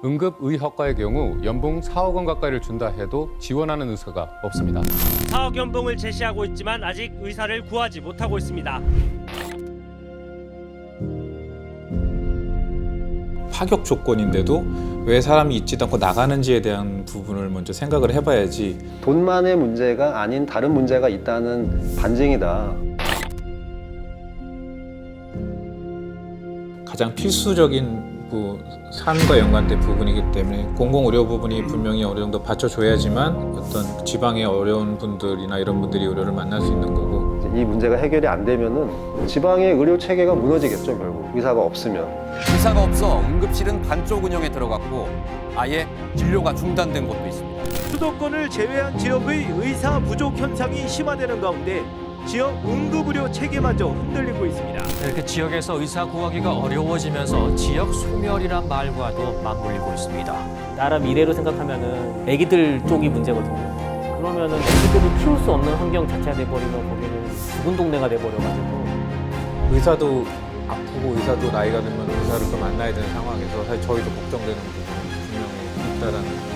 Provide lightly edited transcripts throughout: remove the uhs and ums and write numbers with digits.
응급의학과의 경우 연봉 4억 원 가까이를 준다 해도 지원하는 의사가 없습니다. 4억 연봉을 제시하고 있지만 아직 의사를 구하지 못하고 있습니다. 파격 조건인데도 왜 사람이 있지도 않고 나가는지에 대한 부분을 먼저 생각을 해봐야지. 돈만의 문제가 아닌 다른 문제가 있다는 반증이다. 가장 필수적인 삶과 연관된 부분이기 때문에 공공의료 부분이 분명히 어느 정도 받쳐줘야지만 어떤 지방의 어려운 분들이나 이런 분들이 의료를 만날 수 있는 거고. 이 문제가 해결이 안 되면은 지방의 의료 체계가 무너지겠죠, 결국. 의사가 없으면. 의사가 없어 응급실은 반쪽 운영에 들어갔고 아예 진료가 중단된 곳도 있습니다. 수도권을 제외한 지역의 의사 부족 현상이 심화되는 가운데 지역 응급의료 체계마저 흔들리고 있습니다. 이렇게 지역에서 의사 구하기가 어려워지면서 지역 소멸이란 말과도 맞물리고 있습니다. 나라 미래로 생각하면은 아기들 쪽이 문제거든요. 그러면은 아기들을 키울 수 없는 환경 자체가 돼버리면 거기는 죽은 동네가 돼버려가지고 의사도 아프고 의사도 나이가 들면 의사를 또 만나야 되는 상황에서 사실 저희도 걱정되는 부분이 분명히 있다라는 거.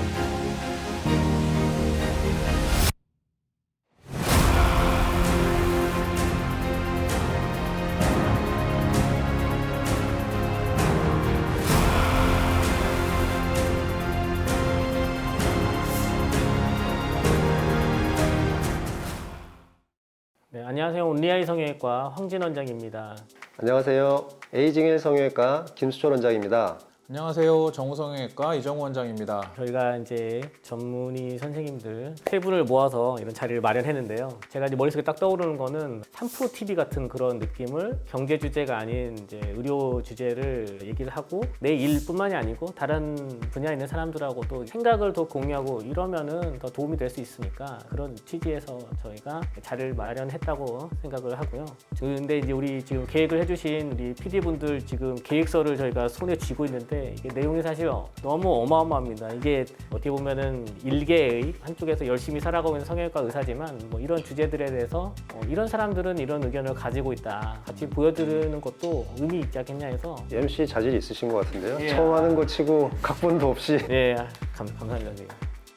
네, 안녕하세요. 온리아이 성형외과 황진 원장입니다. 안녕하세요. 에이징의 성형외과 김수철 원장입니다. 안녕하세요. 정우성형외과 이정우 원장입니다. 저희가 이제 전문의 선생님들 세 분을 모아서 이런 자리를 마련했는데요. 제가 이제 머릿속에 딱 떠오르는 거는 3프로 TV 같은 그런 느낌을 경제 주제가 아닌 이제 의료 주제를 얘기를 하고 내 일뿐만이 아니고 다른 분야에 있는 사람들하고 또 생각을 더 공유하고 이러면은 더 도움이 될 수 있으니까 그런 취지에서 저희가 자리를 마련했다고 생각을 하고요. 근데 이제 우리 지금 계획을 해주신 우리 PD분들 지금 계획서를 저희가 손에 쥐고 있는데 이게 내용이 사실 너무 어마어마합니다. 이게 어떻게 보면은 일개의 한쪽에서 열심히 살아가고 있는 성형외과 의사지만 뭐 이런 주제들에 대해서 이런 사람들은 이런 의견을 가지고 있다. 같이 보여드리는 것도 의미 있지 않겠냐 해서 MC 자질이 있으신 것 같은데요. 예. 처음 하는 거 치고 각본도 없이. 네, 감사합니다. 네.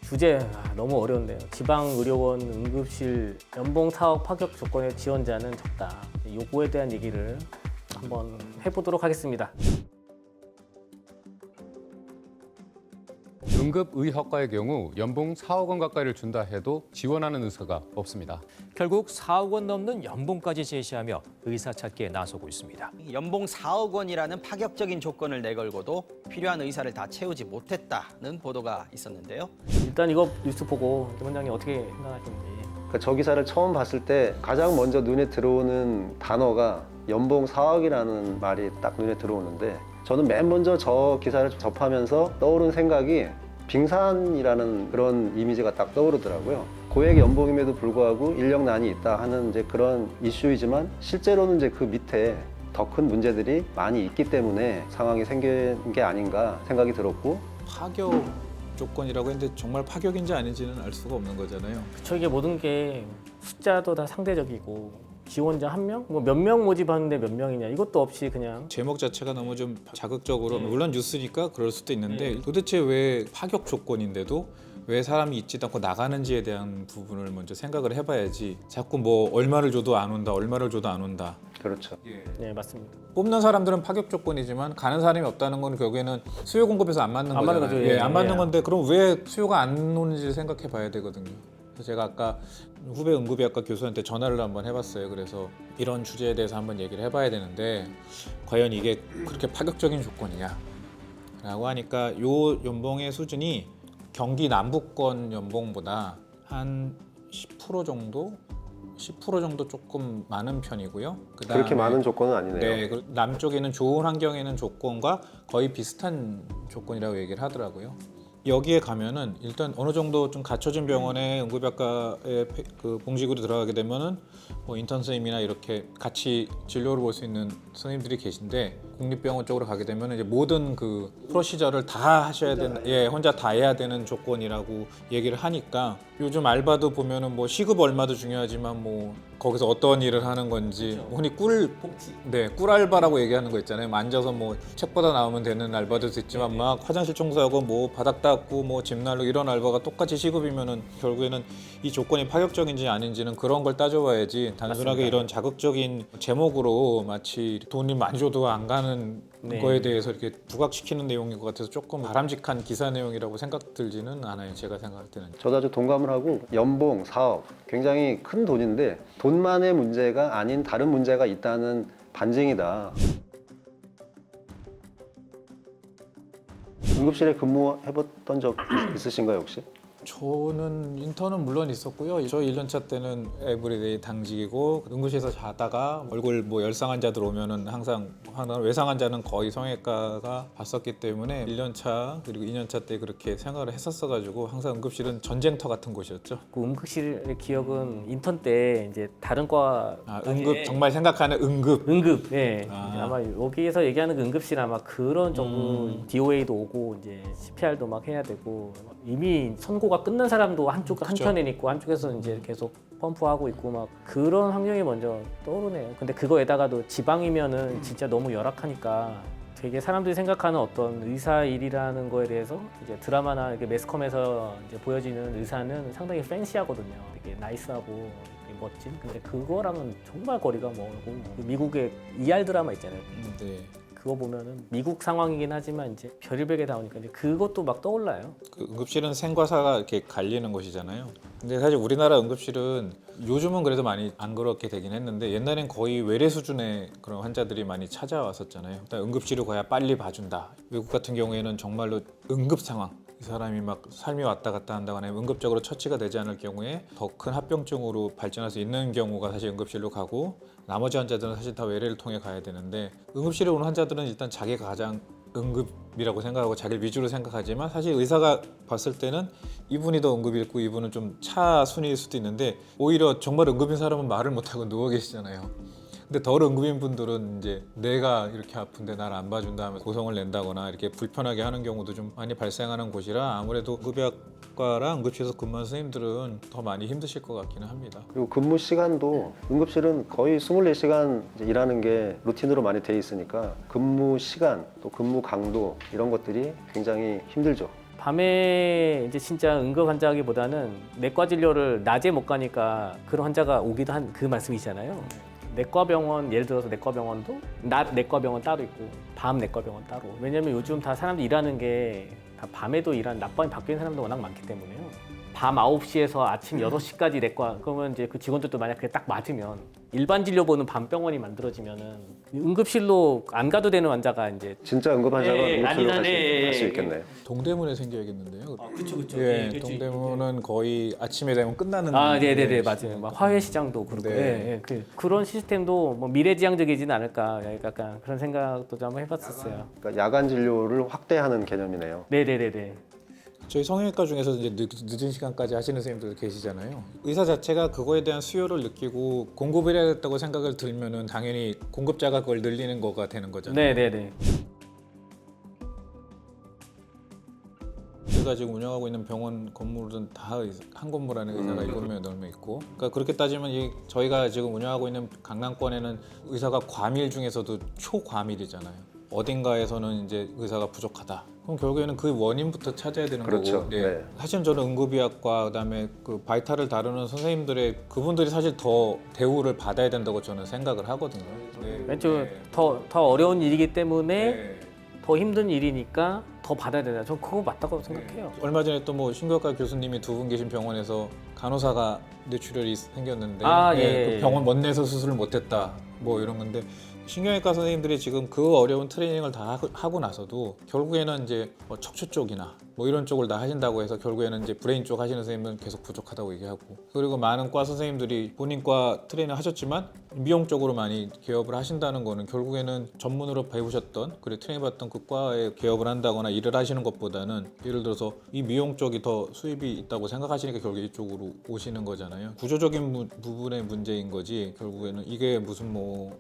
주제 너무 어려운데요. 지방의료원 응급실 연봉 4억 파격 조건의 지원자는 적다. 요거에 대한 얘기를 한번 해보도록 하겠습니다. 응급의학과의 경우 연봉 4억 원 가까이를 준다 해도 지원하는 의사가 없습니다. 결국 4억 원 넘는 연봉까지 제시하며 의사 찾기에 나서고 있습니다. 연봉 4억 원이라는 파격적인 조건을 내걸고도 필요한 의사를 다 채우지 못했다는 보도가 있었는데요. 일단 이거 뉴스 보고 김 원장님 어떻게 생각하시는지. 그러니까 저 기사를 처음 봤을 때 가장 먼저 눈에 들어오는 단어가 연봉 4억이라는 말이 딱 눈에 들어오는데 저는 맨 먼저 저 기사를 접하면서 떠오른 생각이 빙산이라는 그런 이미지가 딱 떠오르더라고요. 고액 연봉임에도 불구하고 인력난이 있다 하는 이제 그런 이슈이지만 실제로는 이제 그 밑에 더 큰 문제들이 많이 있기 때문에 상황이 생긴 게 아닌가 생각이 들었고. 파격 조건이라고 했는데 정말 파격인지 아닌지는 알 수가 없는 거잖아요. 그쵸, 이게 모든 게 숫자도 다 상대적이고 지원자 한 명? 뭐 몇 명 모집하는데 몇 명이냐 이것도 없이 그냥 제목 자체가 너무 좀 자극적으로 물론 뉴스니까 그럴 수도 있는데 도대체 왜 파격 조건인데도 왜 사람이 있지도 않고 나가는지에 대한 부분을 먼저 생각을 해봐야지 자꾸 뭐 얼마를 줘도 안 온다 얼마를 줘도 안 온다. 그렇죠. 네, 맞습니다. 뽑는 사람들은 파격 조건이지만 가는 사람이 없다는 건 결국에는 수요 공급에서 안 맞는 안 거잖아요. 맞는 거죠. 예, 안 맞는 예. 건데 그럼 왜 수요가 안 오는지를 생각해 봐야 되거든요. 그래서 제가 아까 후배 응급의학과 교수한테 전화를 한번 해봤어요. 그래서 이런 주제에 대해서 한번 얘기를 해봐야 되는데 과연 이게 그렇게 파격적인 조건이냐 라고 하니까 요 연봉의 수준이 경기 남부권 연봉보다 한 10% 정도 조금 많은 편이고요. 그렇게 많은 조건은 아니네요. 네, 남쪽에 있는 좋은 환경에 있는 조건과 거의 비슷한 조건이라고 얘기를 하더라고요. 여기에 가면은 일단 어느 정도 좀 갖춰진 병원에 응급의학과에 그 봉직으로 들어가게 되면은 뭐 인턴 선생님이나 이렇게 같이 진료를 볼 수 있는 선생님들이 계신데 국립병원 쪽으로 가게 되면 이제 모든 그 프로시저를 다 하셔야 되는, 혼자 다 해야 되는 조건이라고 얘기를 하니까 요즘 알바도 보면은 뭐 시급 얼마도 중요하지만 뭐 거기서 어떤 일을 하는 건지 흔히 꿀 알바라고 얘기하는 거 있잖아요. 앉아서 뭐 책보다 나오면 되는 알바도 있지만 막 화장실 청소하고 뭐 바닥 닦고 뭐 집 날르고 이런 알바가 똑같이 시급이면은 결국에는 이 조건이 파격적인지 아닌지는 그런 걸 따져봐야지 단순하게 이런 자극적인 제목으로 마치 돈이 많이 줘도 안 가는 거에 대해서 이렇게 부각시키는 내용인 것 같아서 조금 바람직한 기사 내용이라고 생각 들지는 않아요. 제가 생각할 때는. 저도 아주 동감을 하고 연봉, 사업 굉장히 큰 돈인데 돈만의 문제가 아닌 다른 문제가 있다는 반증이다. 응급실에 근무해봤던 적 있으신가요 혹시? 저는 인턴은 물론 있었고요. 저 1년차 때는 에브리데이 당직이고 응급실에서 자다가 얼굴 뭐 열상 환자들 오면은 항상 외상 환자는 거의 성형외과가 봤었기 때문에 1년차 그리고 2년차 때 그렇게 생활을 했었어가지고 항상 응급실은 전쟁터 같은 곳이었죠. 그 응급실의 기억은 인턴 때 이제 다른 과 응급 정말 생각하는 응급. 예. 아마 여기에서 얘기하는 그 응급실 아마 그런 정도 DOA도 오고 이제 CPR도 막 해야 되고 이미 선고가 끝난 사람도 한편에 있고 한쪽에서 이제 계속 펌프하고 있고 막 그런 환경이 먼저 떠오르네요. 근데 그거에다가도 지방이면은 진짜 너무 열악하니까 되게 사람들이 생각하는 어떤 의사 일이라는 거에 대해서 이제 드라마나 이렇게 매스컴에서 이제 보여지는 의사는 상당히 팬시하거든요. 되게 나이스하고 되게 멋진. 근데 그거랑은 정말 거리가 멀고 미국의 ER 드라마 있잖아요. 네. 그거 보면은 미국 상황이긴 하지만 이제 별의별게 다 오니까 이제 그것도 막 떠올라요. 그 응급실은 생과 사가 이렇게 갈리는 곳이잖아요. 근데 사실 우리나라 응급실은 요즘은 그래도 많이 안 그렇게 되긴 했는데 옛날엔 거의 외래 수준의 그런 환자들이 많이 찾아왔었잖아요. 일단 응급실을 가야 빨리 봐준다. 외국 같은 경우에는 정말로 응급 상황. 이 사람이 막 삶이 왔다 갔다 한다거나 응급적으로 처치가 되지 않을 경우에 더 큰 합병증으로 발전할 수 있는 경우가 사실 응급실로 가고 나머지 환자들은 사실 다 외래를 통해 가야 되는데 응급실에 오는 환자들은 일단 자기가 가장 응급이라고 생각하고 자기를 위주로 생각하지만 사실 의사가 봤을 때는 이분이 더 응급이고 이분은 좀 차순위일 수도 있는데 오히려 정말 응급인 사람은 말을 못하고 누워 계시잖아요. 근데 덜 응급인 분들은 이제 내가 이렇게 아픈데 날 안 봐준다 하면서 고성을 낸다거나 이렇게 불편하게 하는 경우도 좀 많이 발생하는 곳이라 아무래도 응급의학과랑 응급실에서 근무하는 선생님들은 더 많이 힘드실 것 같기는 합니다. 그리고 근무 시간도 응급실은 거의 24시간 이제 일하는 게 루틴으로 많이 돼 있으니까 근무 시간 또 근무 강도 이런 것들이 굉장히 힘들죠. 밤에 이제 진짜 응급 환자하기보다는 내과 진료를 낮에 못 가니까 그런 환자가 오기도 한 그 말씀이시잖아요. 내과 병원 예를 들어서 내과 병원도 낮 내과 병원 따로 있고 밤 내과 병원 따로. 왜냐면 요즘 다 사람들 일하는 게 다 밤에도 일하는 낮밤이 바뀌는 사람도 워낙 많기 때문에요. 밤 9시에서 아침 6시까지 내과 그러면 이제 그 직원들도 만약 그게 딱 맞으면 일반 진료 보는 밤 병원이 만들어지면은 응급실로 안 가도 되는 환자가 이제 진짜 응급 환자가 응급실로 갈 수 있겠네요. 동대문에 생겨야겠는데요. 그렇죠. 예, 동대문은 거의 아침에 되면 끝나는. 네네네 맞아요. 막 화훼시장도 그렇고 네. 그런 시스템도 뭐 미래지향적이지는 않을까 약간 그런 생각도 좀 한번 해봤었어요. 그러니까 야간 진료를 확대하는 개념이네요. 네네네네. 저희 성형외과 중에서 이제 늦은 시간까지 하시는 선생님들 계시잖아요. 의사 자체가 그거에 대한 수요를 느끼고 공급을 해야겠다고 생각을 들면은 당연히 공급자가 그걸 늘리는 거가 되는 거잖아요. 네네네. 제가 지금 운영하고 있는 병원 건물은 다 한 건물 안에 의사가 7명, 8명 있고 그러니까 그렇게 따지면 저희가 지금 운영하고 있는 강남권에는 의사가 과밀 중에서도 초과밀이잖아요. 어딘가에서는 이제 의사가 부족하다. 그럼 결국에는 그 원인부터 찾아야 되는 그렇죠. 거고. 네. 네. 사실은 저는 응급의학과 그다음에 그 바이탈을 다루는 선생님들의 그분들이 사실 더 대우를 받아야 된다고 저는 생각을 하거든요. 네. 왼쪽 더 어려운 일이기 때문에 네. 더 힘든 일이니까 더 받아야 된다. 전 그거 맞다고 생각해요. 얼마 전에 또 뭐 신경외과 교수님이 2분 계신 병원에서 간호사가 뇌출혈이 생겼는데 예. 그 병원 먼 데서 수술을 못했다 뭐 이런 건데 신경외과 선생님들이 지금 그 어려운 트레이닝을 다 하고 나서도 결국에는 이제 뭐 척추 쪽이나 뭐 이런 쪽을 다 하신다고 해서 결국에는 이제 브레인 쪽 하시는 선생님은 계속 부족하다고 얘기하고 그리고 많은 과 선생님들이 본인 과 트레이닝 하셨지만 미용 쪽으로 많이 개업을 하신다는 거는 결국에는 전문으로 배우셨던 그리고 트레이닝 받던 그 과에 개업을 한다거나 일을 하시는 것보다는 예를 들어서 이 미용 쪽이 더 수입이 있다고 생각하시니까 결국 이쪽으로 오시는 거잖아요. 구조적인 부분의 문제인 거지 결국에는 이게 무슨 뭐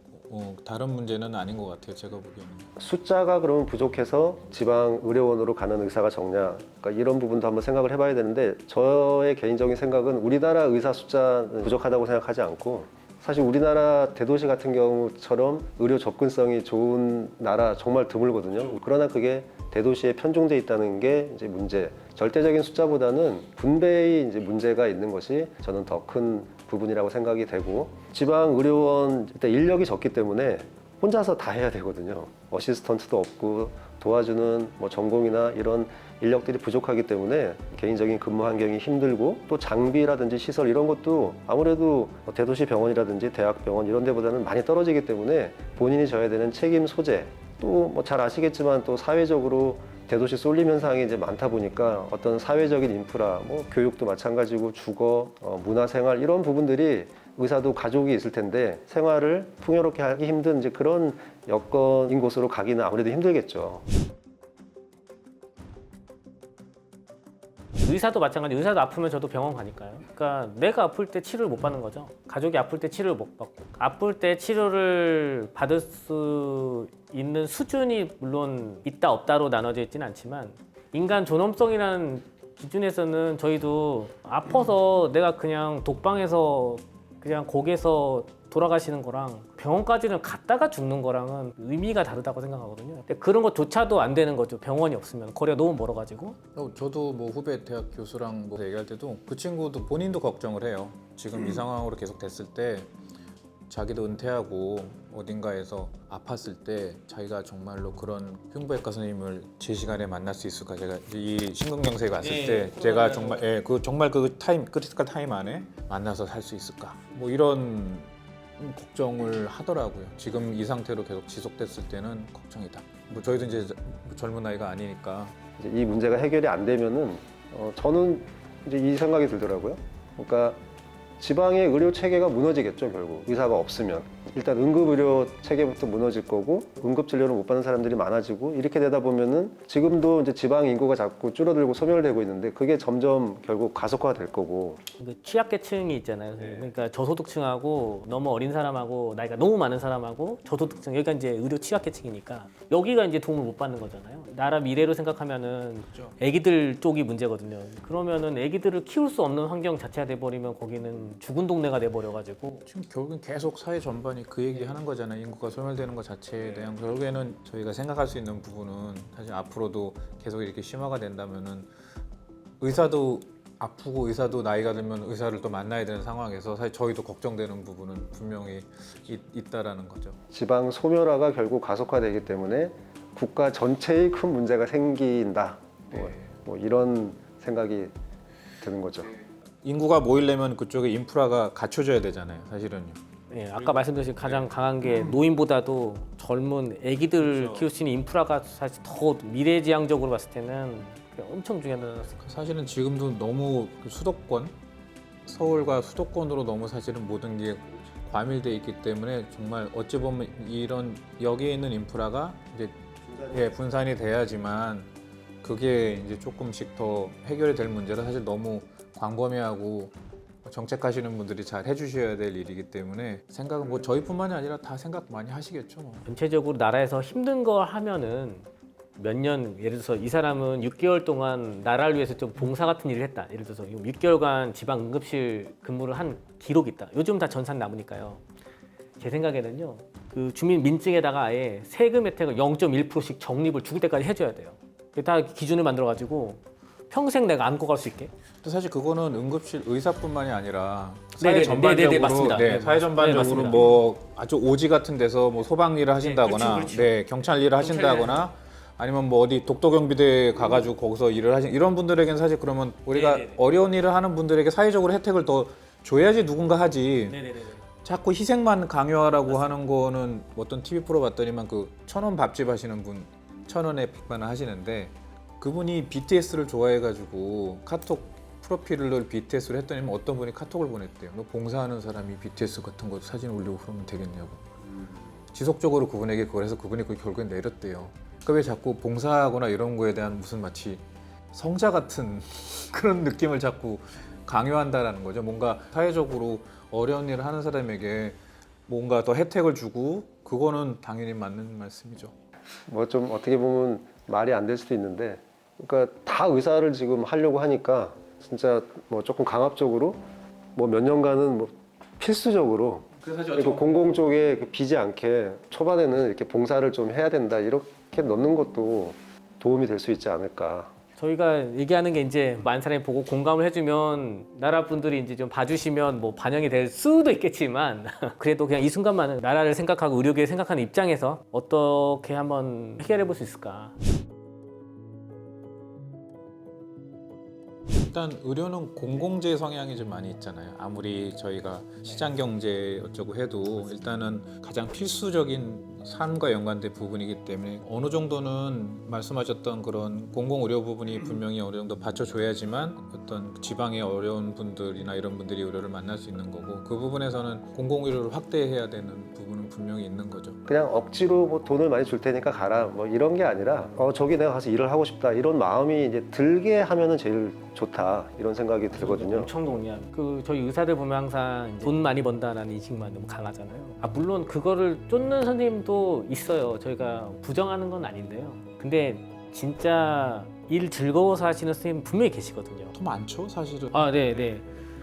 다른 문제는 아닌 것 같아요. 제가 보기에는. 숫자가 그러면 부족해서 지방 의료원으로 가는 의사가 적냐, 그러니까 이런 부분도 한번 생각을 해봐야 되는데, 저의 개인적인 생각은 우리나라 의사 숫자는 부족하다고 생각하지 않고, 사실 우리나라 대도시 같은 경우처럼 의료 접근성이 좋은 나라 정말 드물거든요. 그러나 그게 대도시에 편중돼 있다는 게 이제 문제. 절대적인 숫자보다는 분배의 이제 문제가 있는 것이 저는 더 큰 부분이라고 생각이 되고, 지방 의료원 일단 인력이 적기 때문에 혼자서 다 해야 되거든요. 어시스턴트도 없고 도와주는 뭐 전공이나 이런 인력들이 부족하기 때문에 개인적인 근무 환경이 힘들고, 또 장비라든지 시설 이런 것도 아무래도 대도시 병원이라든지 대학병원 이런 데보다는 많이 떨어지기 때문에 본인이 져야 되는 책임 소재, 또 뭐 잘 아시겠지만 또 사회적으로 대도시 쏠림 현상이 이제 많다 보니까 어떤 사회적인 인프라, 뭐 교육도 마찬가지고 주거, 문화생활 이런 부분들이 의사도 가족이 있을 텐데 생활을 풍요롭게 하기 힘든 이제 그런 여건인 곳으로 가기는 아무래도 힘들겠죠. 의사도 마찬가지. 의사도 아프면 저도 병원 가니까요. 그러니까 내가 아플 때 치료를 못 받는 거죠. 가족이 아플 때 치료를 못 받고, 아플 때 치료를 받을 수 있는 수준이 물론 있다 없다로 나눠져 있지는 않지만, 인간 존엄성이라는 기준에서는 저희도 아파서 내가 그냥 독방에서 그냥 곡에서 돌아가시는 거랑 병원까지는 갔다가 죽는 거랑은 의미가 다르다고 생각하거든요. 근데 그런 것조차도 안 되는 거죠. 병원이 없으면 거리가 너무 멀어가지고. 저도 뭐 후배 대학 교수랑 뭐 얘기할 때도 그 친구도 본인도 걱정을 해요. 지금 이 상황으로 계속 됐을 때 자기도 은퇴하고 어딘가에서 아팠을 때 자기가 정말로 그런 흉부외과 선생님을 제 시간에 만날 수 있을까. 제가 이 심근경색이 왔을 때 제가 정말 정말 그 타임 크리티컬 타임 안에 만나서 살 수 있을까. 뭐 이런 걱정을 하더라고요. 지금 이 상태로 계속 지속됐을 때는 걱정이다. 뭐 저희도 이제 젊은 나이가 아니니까. 이제 이 문제가 해결이 안 되면은 저는 이제 이 생각이 들더라고요. 그러니까 지방의 의료 체계가 무너지겠죠, 결국. 의사가 없으면. 일단 응급의료 체계부터 무너질 거고, 응급 진료를 못 받는 사람들이 많아지고, 이렇게 되다 보면은 지금도 이제 지방 인구가 자꾸 줄어들고 소멸되고 있는데, 그게 점점 결국 가속화가 될 거고. 그 취약계층이 있잖아요. 그러니까 저소득층하고 너무 어린 사람하고 나이가 너무 많은 사람하고 저소득층, 여기가 이제 의료 취약계층이니까 여기가 이제 도움을 못 받는 거잖아요. 나라 미래로 생각하면은 애기들 쪽이 문제거든요. 그러면은 애기들을 키울 수 없는 환경 자체가 돼버리면 거기는 죽은 동네가 돼버려가지고. 지금 결국엔 계속 사회 전반이 그 얘기 하는 거잖아요. 인구가 소멸되는 것 자체에 대한. 결국에는 저희가 생각할 수 있는 부분은 사실 앞으로도 계속 이렇게 심화가 된다면은 의사도 아프고 의사도 나이가 들면 의사를 또 만나야 되는 상황에서 사실 저희도 걱정되는 부분은 분명히 있다라는 거죠. 지방 소멸화가 결국 가속화되기 때문에 국가 전체의 큰 문제가 생긴다. 뭐 이런 생각이 드는 거죠. 인구가 모이려면 그쪽에 인프라가 갖춰져야 되잖아요. 사실은요. 예, 아까 말씀드린 가장 강한 게 노인보다도 젊은 아기들 키울 수 있는 인프라가 사실 더 미래지향적으로 봤을 때는 엄청 중요하다고 생각합니다. 사실은 지금도 너무 수도권, 서울과 수도권으로 너무 사실은 모든 게 과밀돼 있기 때문에 정말 어찌 보면 이런 여기에 있는 인프라가 이제 분산이 돼야지만 그게 이제 조금씩 더 해결이 될 문제라 사실 너무 광범위하고 정책하시는 분들이 잘 해주셔야 될 일이기 때문에 생각은 뭐 저희뿐만이 아니라 다 생각 많이 하시겠죠. 뭐. 전체적으로 나라에서 힘든 거 하면은 몇 년, 예를 들어서 이 사람은 6개월 동안 나라를 위해서 좀 봉사 같은 일을 했다. 예를 들어서 6개월간 지방 응급실 근무를 한 기록이 있다. 요즘 다 전산 남으니까요. 제 생각에는요, 그 주민 민증에다가 아예 세금 혜택을 0.1%씩 적립을 죽을 때까지 해줘야 돼요. 다 기준을 만들어가지고 평생 내가 안고 갈 수 있게. 근데 사실 그거는 응급실 의사뿐만이 아니라 네네, 사회 전반적으로 네네, 맞습니다. 사회 전반적으로 맞습니다. 뭐 아주 오지 같은 데서 뭐 소방 일을 하신다거나, 그렇지. 경찰 일을 하신다거나, 아니면 뭐 어디 독도경비대에 가가지고 거기서 일을 하신 이런 분들에게는 사실 그러면 우리가 어려운 일을 하는 분들에게 사회적으로 혜택을 더 줘야지 누군가 하지. 자꾸 희생만 강요하라고 하는 거는 어떤 TV 프로 봤더니만 그 1,000원 밥집 하시는 분 1,000원에 100만 원 하시는데 그분이 BTS를 좋아해가지고 카톡 프로필을 BTS로 했더니 어떤 분이 카톡을 보냈대요. 너 봉사하는 사람이 BTS 같은 거 사진 올리고 그러면 되겠냐고. 지속적으로 그분에게 그걸 해서 그분이 그 결국엔 내렸대요. 그러니까 왜 자꾸 봉사하거나 이런 거에 대한 무슨 마치 성자 같은 그런 느낌을 자꾸 강요한다라는 거죠. 뭔가 사회적으로 어려운 일을 하는 사람에게 뭔가 더 혜택을 주고 그거는 당연히 맞는 말씀이죠. 뭐 좀 어떻게 보면 말이 안 될 수도 있는데, 그러니까 다 의사를 지금 하려고 하니까 진짜 뭐 조금 강압적으로 뭐 몇 년간은 뭐 필수적으로 그리고 공공 쪽에 비지 않게 초반에는 이렇게 봉사를 좀 해야 된다 이렇게 넣는 것도 도움이 될 수 있지 않을까. 저희가 얘기하는 게 이제 많은 사람이 보고 공감을 해주면 나라 분들이 이제 좀 봐주시면 뭐 반영이 될 수도 있겠지만 그래도 그냥 이 순간만은 나라를 생각하고 의료계를 생각하는 입장에서 어떻게 한번 해결해 볼 수 있을까. 일단 의료는 공공재 성향이 좀 많이 있잖아요. 아무리 저희가 시장 경제 어쩌고 해도 일단은 가장 필수적인 삶과 연관된 부분이기 때문에 어느 정도는 말씀하셨던 그런 공공의료 부분이 분명히 어느 정도 받쳐줘야지만 어떤 지방의 어려운 분들이나 이런 분들이 의료를 만날 수 있는 거고, 그 부분에서는 공공의료를 확대해야 되는 부분은 분명히 있는 거죠. 그냥 억지로 뭐 돈을 많이 줄 테니까 가라 뭐 이런 게 아니라 저기 내가 가서 일을 하고 싶다 이런 마음이 이제 들게 하면은 제일 좋다 이런 생각이 들거든요. 엄청 동의한. 저희 의사들 보면 항상 이제 돈 많이 번다라는 인식만 너무 강하잖아요. 물론 그거를 쫓는 선생님도 있어요. 저희가 부정하는 건 아닌데요. 근데 진짜 일 즐거워서 하시는 선생님 분명히 계시거든요. 더 많죠, 사실은. 네.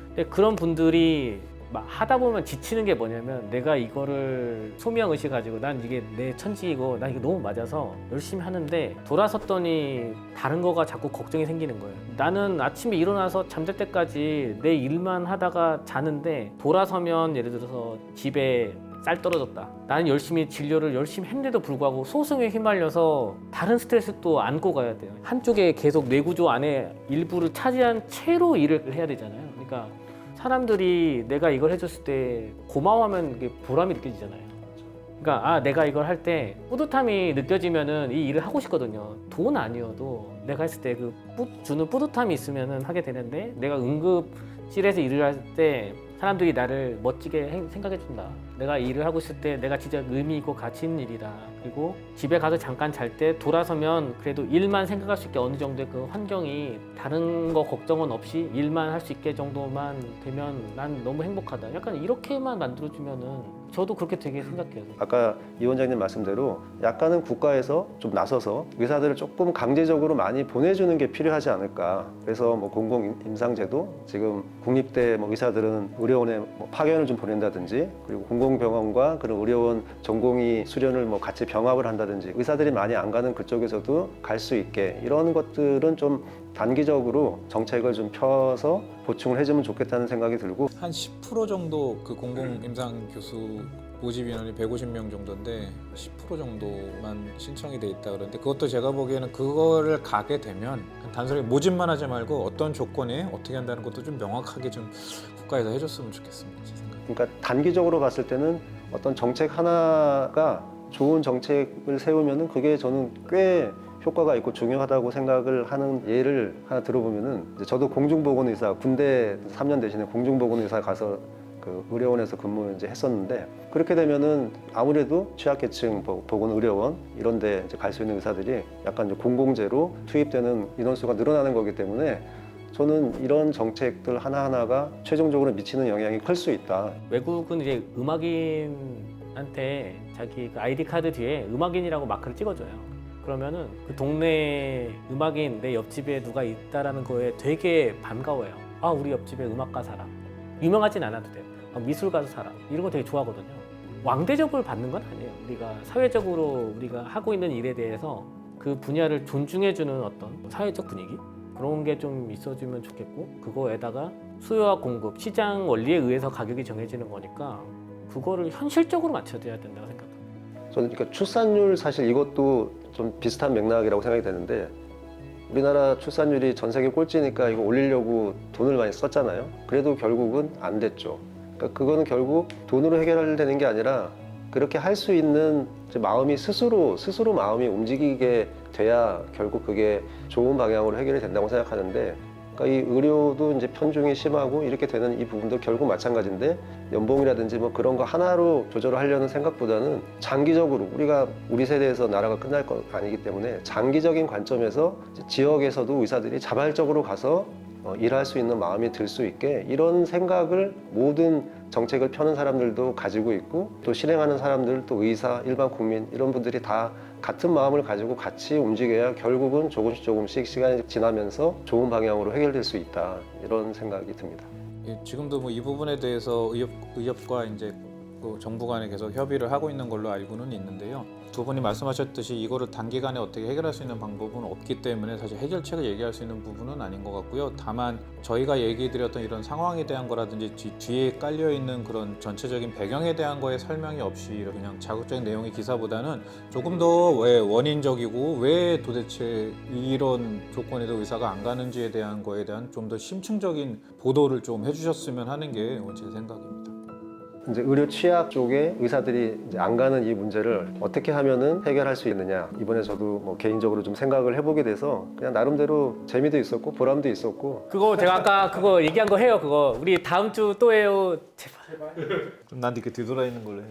근데 그런 분들이 막 하다 보면 지치는 게 뭐냐면 내가 이거를 소명의식 가지고 난 이게 내 천직이고 난 이게 너무 맞아서 열심히 하는데 돌아섰더니 다른 거가 자꾸 걱정이 생기는 거예요. 나는 아침에 일어나서 잠잘 때까지 내 일만 하다가 자는데 돌아서면 예를 들어서 집에 쌀 떨어졌다. 나는 열심히 진료를 열심히 했는데도 불구하고 소송에 휘말려서 다른 스트레스 또 안고 가야 돼요. 한쪽에 계속 뇌구조 안에 일부를 차지한 채로 일을 해야 되잖아요. 그러니까 사람들이 내가 이걸 해줬을 때 고마워하면 이게 보람이 느껴지잖아요. 그러니까 내가 이걸 할 때 뿌듯함이 느껴지면은 이 일을 하고 싶거든요. 돈 아니어도 내가 했을 때 그 주는 뿌듯함이 있으면은 하게 되는데, 내가 응급실에서 일을 할 때 사람들이 나를 멋지게 생각해준다. 내가 일을 하고 있을 때 내가 진짜 의미 있고 가치 있는 일이다. 그리고 집에 가서 잠깐 잘 때 돌아서면 그래도 일만 생각할 수 있게 어느 정도의 그 환경이 다른 거 걱정은 없이 일만 할 수 있게 정도만 되면 난 너무 행복하다. 약간 이렇게만 만들어주면은 저도 그렇게 되게 생각해요. 아까 이 원장님 말씀대로 약간은 국가에서 좀 나서서 의사들을 조금 강제적으로 많이 보내주는 게 필요하지 않을까. 그래서 뭐 공공임상제도 지금 국립대 뭐 의사들은 의료원에 뭐 파견을 좀 보낸다든지, 그리고 공공병원과 그런 의료원 전공의 수련을 뭐 같이 병합을 한다든지, 의사들이 많이 안 가는 그쪽에서도 갈 수 있게 이런 것들은 좀 단기적으로 정책을 좀 펴서 보충을 해주면 좋겠다는 생각이 들고, 한 10% 정도 그 공공임상 교수 모집 인원이 150명 정도인데 10% 정도만 신청이 돼 있다 그러는데, 그것도 제가 보기에는 그거를 가게 되면 단순히 모집만 하지 말고 어떤 조건에 어떻게 한다는 것도 좀 명확하게 좀 국가에서 해줬으면 좋겠습니다. 제 생각. 그러니까 단기적으로 봤을 때는 어떤 정책 하나가 좋은 정책을 세우면은 그게 저는 꽤 효과가 있고 중요하다고 생각을 하는 예를 하나 들어보면은, 이제 저도 공중보건의사, 군대 3년 대신에 공중보건의사 가서 그 의료원에서 근무를 이제 했었는데, 그렇게 되면은 아무래도 취약계층 보건의료원 이런데 이제 갈 수 있는 의사들이 약간 이제 공공재로 투입되는 인원수가 늘어나는 거기 때문에 저는 이런 정책들 하나하나가 최종적으로 미치는 영향이 클 수 있다. 외국은 이제 음악인한테 자기 그 아이디 카드 뒤에 음악인이라고 마크를 찍어줘요. 그러면은 그 동네 음악인 내 옆집에 누가 있다라는 거에 되게 반가워요. 우리 옆집에 음악가 살아. 유명하진 않아도 돼요. 미술가도 살아. 이런 거 되게 좋아하거든요. 왕대접을 받는 건 아니에요. 우리가 사회적으로 우리가 하고 있는 일에 대해서 그 분야를 존중해주는 어떤 사회적 분위기? 그런 게 좀 있어주면 좋겠고, 그거에다가 수요와 공급, 시장 원리에 의해서 가격이 정해지는 거니까 그거를 현실적으로 맞춰줘야 된다고 생각합니다. 저는 그러니까 출산율, 사실 이것도 좀 비슷한 맥락이라고 생각이 되는데, 우리나라 출산율이 전 세계 꼴찌니까 이거 올리려고 돈을 많이 썼잖아요. 그래도 결국은 안 됐죠. 그러니까 그거는 결국 돈으로 해결되는 게 아니라 그렇게 할 수 있는 마음이 스스로 마음이 움직이게 돼야 결국 그게 좋은 방향으로 해결이 된다고 생각하는데, 그러니까 이 의료도 이제 편중이 심하고 이렇게 되는 이 부분도 결국 마찬가지인데 연봉이라든지 뭐 그런 거 하나로 조절을 하려는 생각보다는 장기적으로 우리 세대에서 나라가 끝날 거 아니기 때문에 장기적인 관점에서 지역에서도 의사들이 자발적으로 가서 일할 수 있는 마음이 들 수 있게 이런 생각을 모든 정책을 펴는 사람들도 가지고 있고 또 실행하는 사람들 또 의사, 일반 국민 이런 분들이 다 같은 마음을 가지고 같이 움직여야 결국은 조금씩 시간이 지나면서 좋은 방향으로 해결될 수 있다 이런 생각이 듭니다. 지금도 뭐 이 부분에 대해서 의협과 이제 그 정부 간에 계속 협의를 하고 있는 걸로 알고는 있는데요. 두 분이 말씀하셨듯이 이거를 단기간에 어떻게 해결할 수 있는 방법은 없기 때문에 사실 해결책을 얘기할 수 있는 부분은 아닌 것 같고요. 다만 저희가 얘기해드렸던 이런 상황에 대한 거라든지 뒤에 깔려있는 그런 전체적인 배경에 대한 거에 설명이 없이 그냥 자극적인 내용의 기사보다는 조금 더 왜 원인적이고 왜 도대체 이런 조건에도 의사가 안 가는지에 대한 거에 대한 좀 더 심층적인 보도를 좀 해주셨으면 하는 게 제 생각입니다. 이제 의료 취약 쪽에 의사들이 이제 안 가는 이 문제를 어떻게 하면은 해결할 수 있느냐 이번에 저도 뭐 개인적으로 좀 생각을 해보게 돼서 그냥 나름대로 재미도 있었고 보람도 있었고 그거 제가 아까 그거 얘기한 거 해요. 그거 우리 다음 주 또 해요. 제발. 난 이렇게 뒤돌아 있는 걸로 해.